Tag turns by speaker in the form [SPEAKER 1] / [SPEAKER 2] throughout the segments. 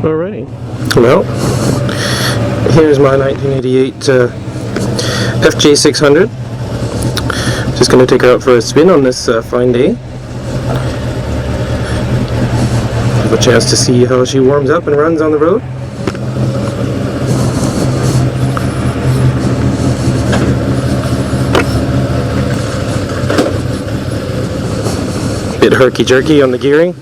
[SPEAKER 1] Alrighty. Well, here's my 1988 FJ600. Just going to take her out for a spin on this fine day. Have a chance to see how she warms up and runs on the road. Bit herky-jerky on the gearing.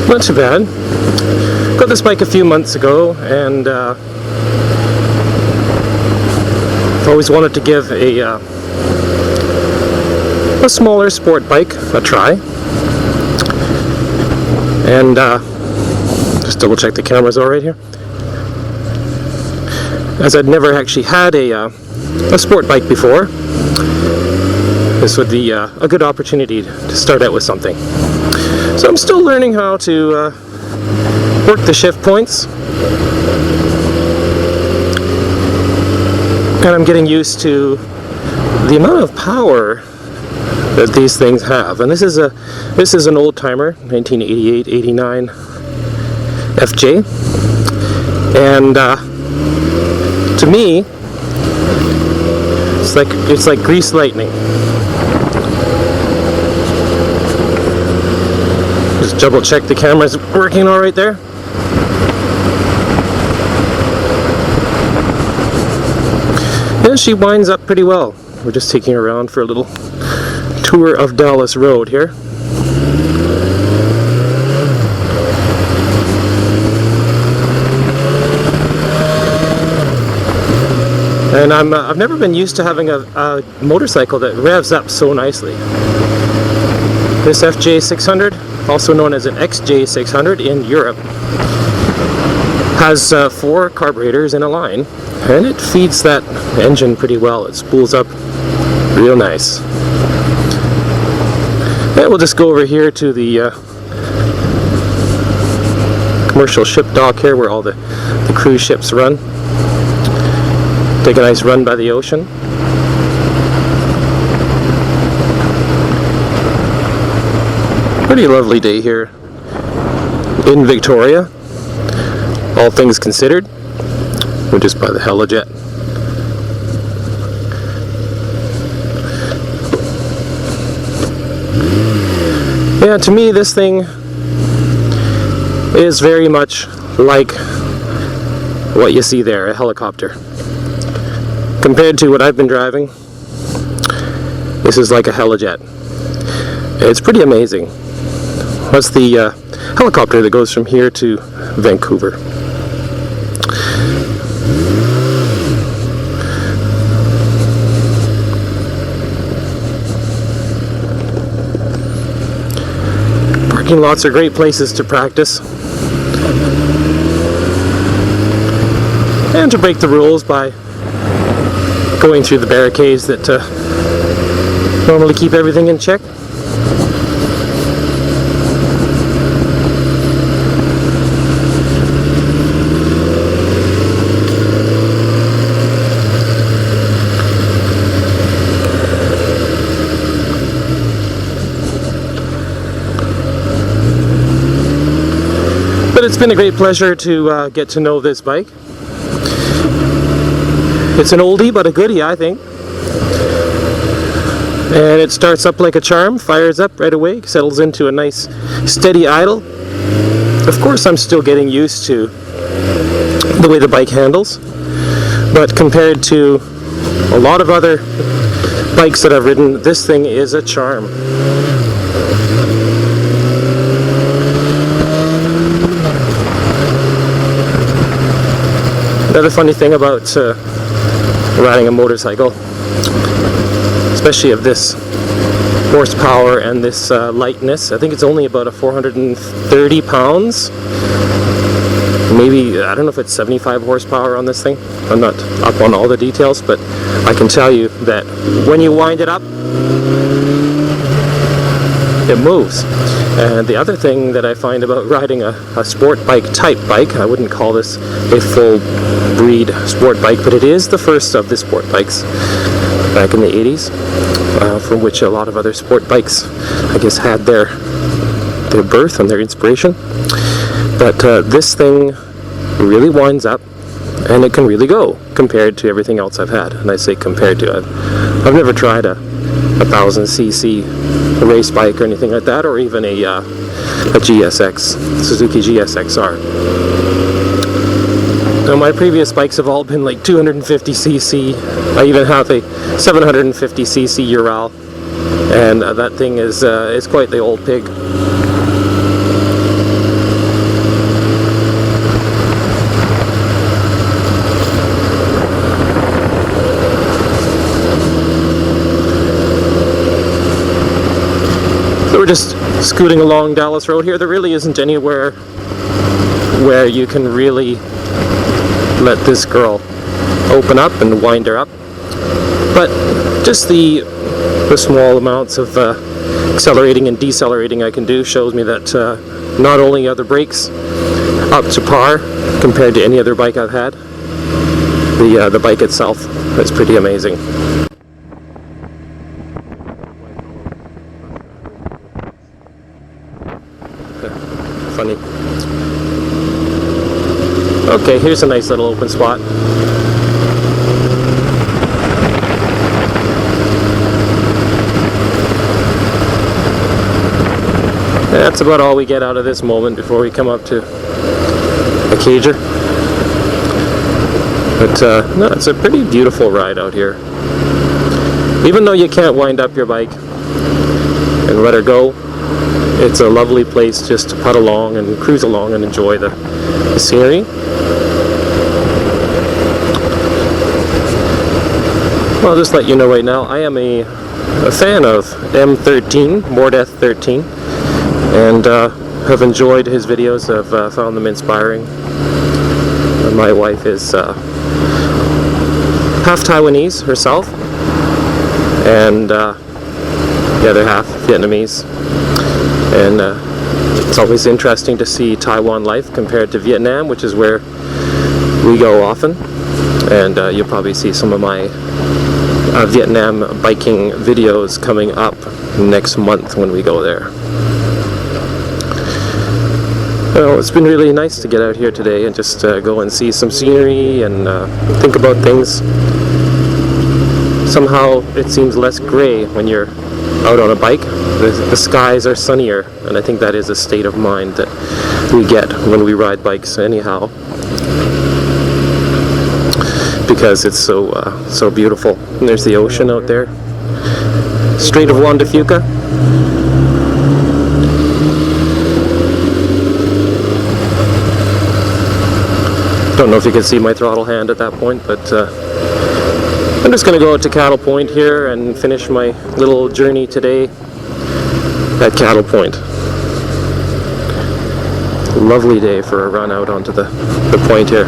[SPEAKER 1] Not too bad. Got this bike a few months ago, and I've always wanted to give a smaller sport bike a try. And just double check the camera's all right here. As I'd never actually had a sport bike before, this would be a good opportunity to start out with something. So I'm still learning how to work the shift points, and I'm getting used to the amount of power that these things have. And this is an old timer, 1988-89 FJ, and to me, it's like grease lightning. Just double check the camera's working all right there. And she winds up pretty well. We're just taking her around for a little tour of Dallas Road here. And I've never been used to having a motorcycle that revs up so nicely. This FJ600, also known as an XJ600 in Europe, has 4 carburetors in a line, and it feeds that engine pretty well. It spools up real nice. And we'll just go over here to the commercial ship dock here, where all the cruise ships run. Take a nice run by the ocean. Pretty lovely day here in Victoria, all things considered. We're just by the Helijet. Yeah, to me this thing is very much like what you see there, a helicopter. Compared to what I've been driving, this is like a Helijet. It's pretty amazing. That's the helicopter that goes from here to Vancouver. Parking lots are great places to practice and to break the rules by going through the barricades that normally keep everything in check. But it's been a great pleasure to get to know this bike. It's an oldie but a goodie, I think. And it starts up like a charm, fires up right away, settles into a nice steady idle. Of course, I'm still getting used to the way the bike handles, but compared to a lot of other bikes that I've ridden, this thing is a charm. Another funny thing about riding a motorcycle, especially of this horsepower and this lightness, I think it's only about 430 pounds. Maybe, I don't know if it's 75 horsepower on this thing. I'm not up on all the details, but I can tell you that when you wind it up, it moves. And the other thing that I find about riding a sport bike type bike, I wouldn't call this a full breed sport bike, but it is the first of the sport bikes back in the 80s, from which a lot of other sport bikes, I guess, had their birth and their inspiration. But this thing really winds up, and it can really go compared to everything else I've had. And I say compared to, I've never tried a 1000cc race bike or anything like that, or even a GSX, Suzuki GSXR. Now my previous bikes have all been like 250cc. I even have a 750cc Ural, and that thing is quite the old pig. We're just scooting along Dallas Road here. There really isn't anywhere where you can really let this girl open up and wind her up, but just the small amounts of accelerating and decelerating I can do shows me that not only are the brakes up to par compared to any other bike I've had, the bike itself is pretty amazing. Funny. Okay, here's a nice little open spot. That's about all we get out of this moment before we come up to a cager. But no, it's a pretty beautiful ride out here. Even though you can't wind up your bike and let her go, it's a lovely place just to putt along and cruise along and enjoy the scenery. Well, I'll just let you know right now, I am a fan of M13, Mordeth 13, and have enjoyed his videos. I've found them inspiring. My wife is half Taiwanese herself, and the other half Vietnamese. And it's always interesting to see Taiwan life compared to Vietnam, which is where we go often. And you'll probably see some of my Vietnam biking videos coming up next month when we go there. Well, it's been really nice to get out here today and just go and see some scenery and think about things. Somehow it seems less gray when you're out on a bike. The skies are sunnier, and I think that is a state of mind that we get when we ride bikes anyhow, because it's so beautiful. And there's the ocean out there, Strait of Juan de Fuca. Don't know if you can see my throttle hand at that point, but I'm just going to go out to Cattle Point here and finish my little journey today at Cattle Point. Lovely day for a run out onto the point here.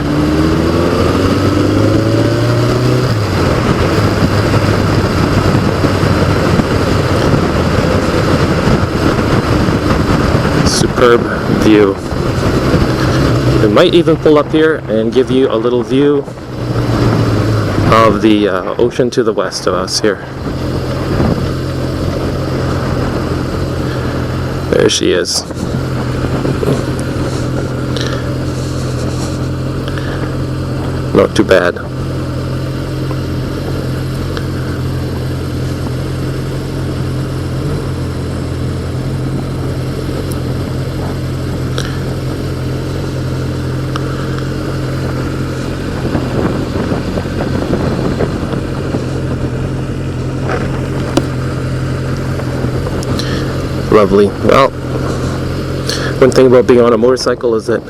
[SPEAKER 1] Superb view. I might even pull up here and give you a little view of the ocean to the west of us here. There she is. Not too bad. Lovely. Well, one thing about being on a motorcycle is that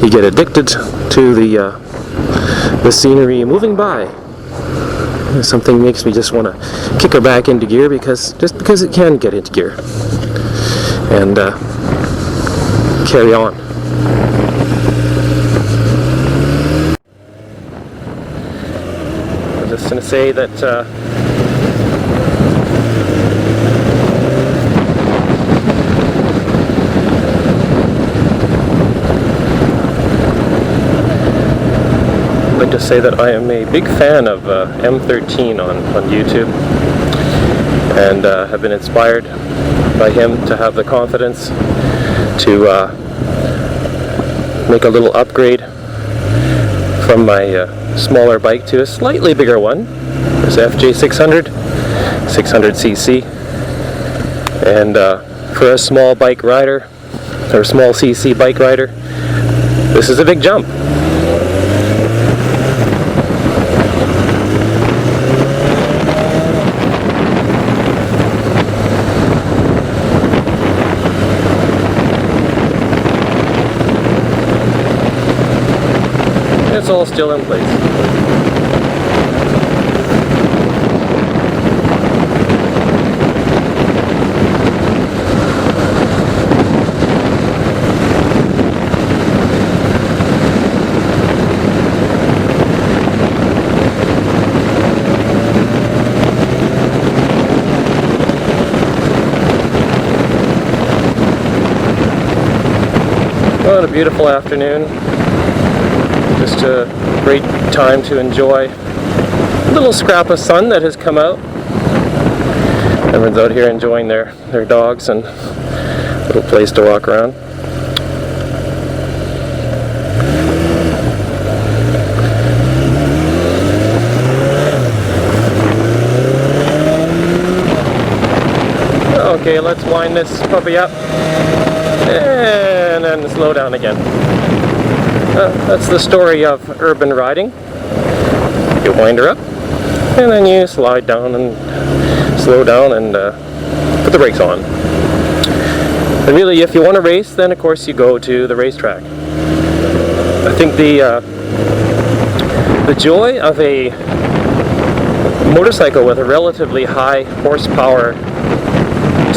[SPEAKER 1] you get addicted to the scenery moving by. Something makes me just want to kick her back into gear because it can get into gear and carry on. I'm just going to say that I'd like to say that I am a big fan of M13 on YouTube, and have been inspired by him to have the confidence to make a little upgrade from my smaller bike to a slightly bigger one. This FJ600, 600cc, and for a small bike rider, or small cc bike rider, this is a big jump. It's all still in place. What a beautiful afternoon. Just a great time to enjoy a little scrap of sun that has come out. Everyone's out here enjoying their dogs and a little place to walk around. Okay, let's wind this puppy up and then slow down again. That's the story of urban riding. You wind her up, and then you slide down and slow down and put the brakes on. And really, if you want to race, then of course you go to the racetrack. I think the joy of a motorcycle with a relatively high horsepower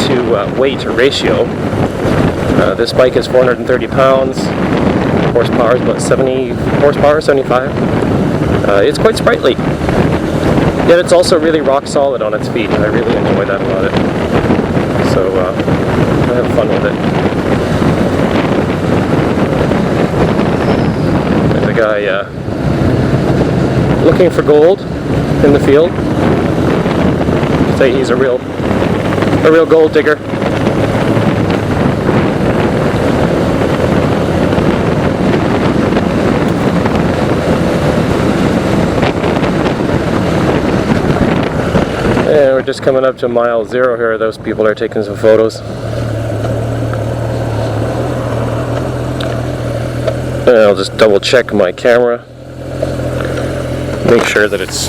[SPEAKER 1] to weight ratio. This bike is 430 pounds. Horsepower is about 70 horsepower, 75. It's quite sprightly. Yet it's also really rock solid on its feet. I really enjoy that about it. So I have fun with it. There's a guy looking for gold in the field. I'd say he's a real gold digger. And we're just coming up to mile 0 here. Those people are taking some photos. And I'll just double check my camera. Make sure that it's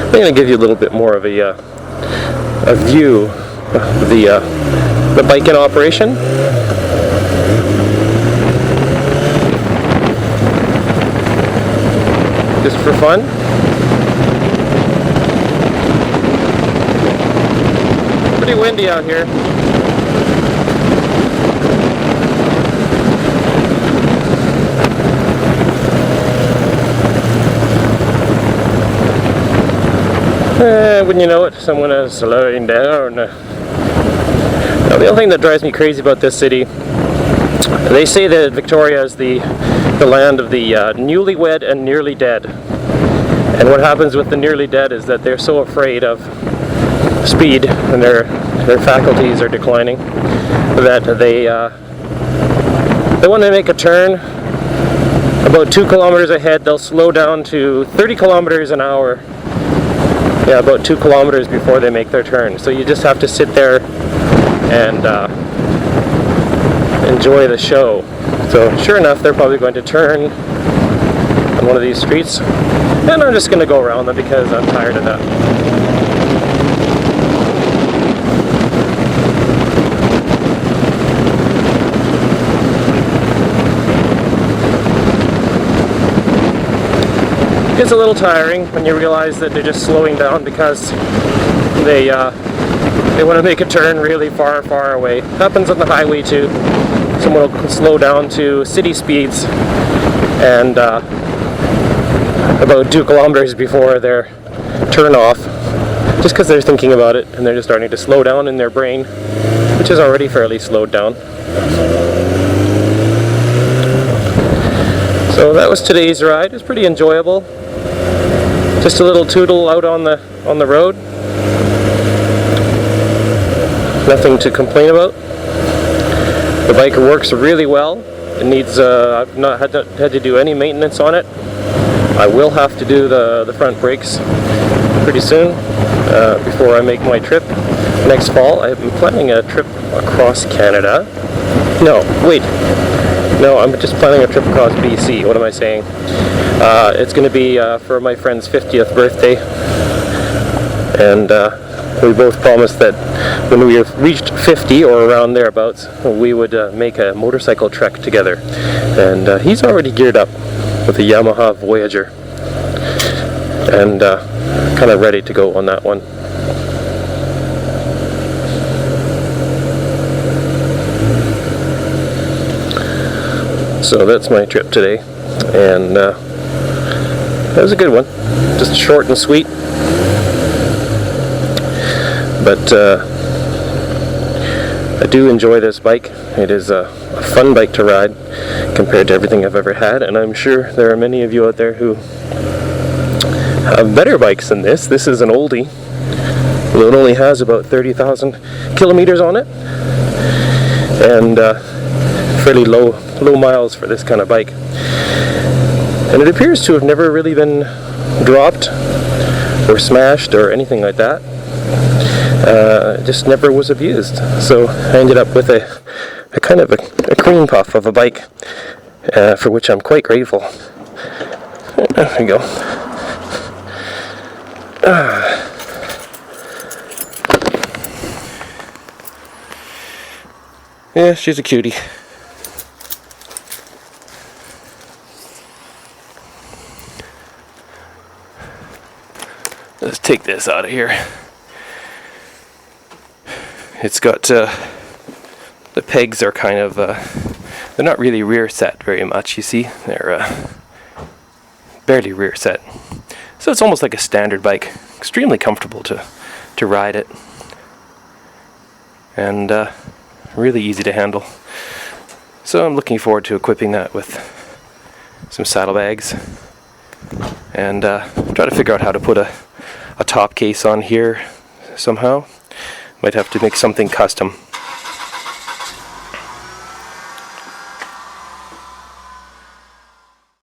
[SPEAKER 1] I'm going to give you a little bit more of a view of the bike in operation. Just for fun. Pretty windy out here. Wouldn't you know it, someone is slowing down. Now, the only thing that drives me crazy about this city, they say that Victoria is the land of the newlywed and nearly dead. And what happens with the nearly dead is that they're so afraid of speed and their faculties are declining that they want to make a turn about 2 kilometers ahead. They'll slow down to 30 kilometers an hour. Yeah, about 2 kilometers before they make their turn. So you just have to sit there and enjoy the show. So sure enough, they're probably going to turn on one of these streets, and I'm just going to go around them because I'm tired of that. It's a little tiring when you realize that they're just slowing down because they want to make a turn really far away. Happens on the highway too. Someone will slow down to city speeds and about 2 kilometers before their turn off, just because they're thinking about it and they're just starting to slow down in their brain, which is already fairly slowed down. So that was today's ride. It was pretty enjoyable. Just a little tootle out on the road. Nothing to complain about. The bike works really well. It needs, I've not had to do any maintenance on it. I will have to do the front brakes pretty soon before I make my trip next fall. I've been planning a trip across Canada. No, wait. No, I'm just planning a trip across BC. What am I saying? It's going to be for my friend's 50th birthday. And we both promised that when we have reached 50 or around thereabouts, we would make a motorcycle trek together. And he's already geared up with a Yamaha Voyager and kind of ready to go on that one. So that's my trip today, and that was a good one. Just short and sweet, but I do enjoy this bike. It is a fun bike to ride compared to everything I've ever had, and I'm sure there are many of you out there who have better bikes than this. This is an oldie. It only has about 30,000 kilometers on it, and fairly low miles for this kind of bike. And it appears to have never really been dropped or smashed or anything like that. It just never was abused. So I ended up with a kind of a cream puff of a bike, for which I'm quite grateful. There we go. Yeah, she's a cutie. Let's take this out of here. It's got the pegs are kind of they're not really rear set very much, you see. They're barely rear set. So it's almost like a standard bike. Extremely comfortable to ride it. And really easy to handle. So I'm looking forward to equipping that with some saddlebags. And try to figure out how to put a top case on here somehow. Might have to make something custom.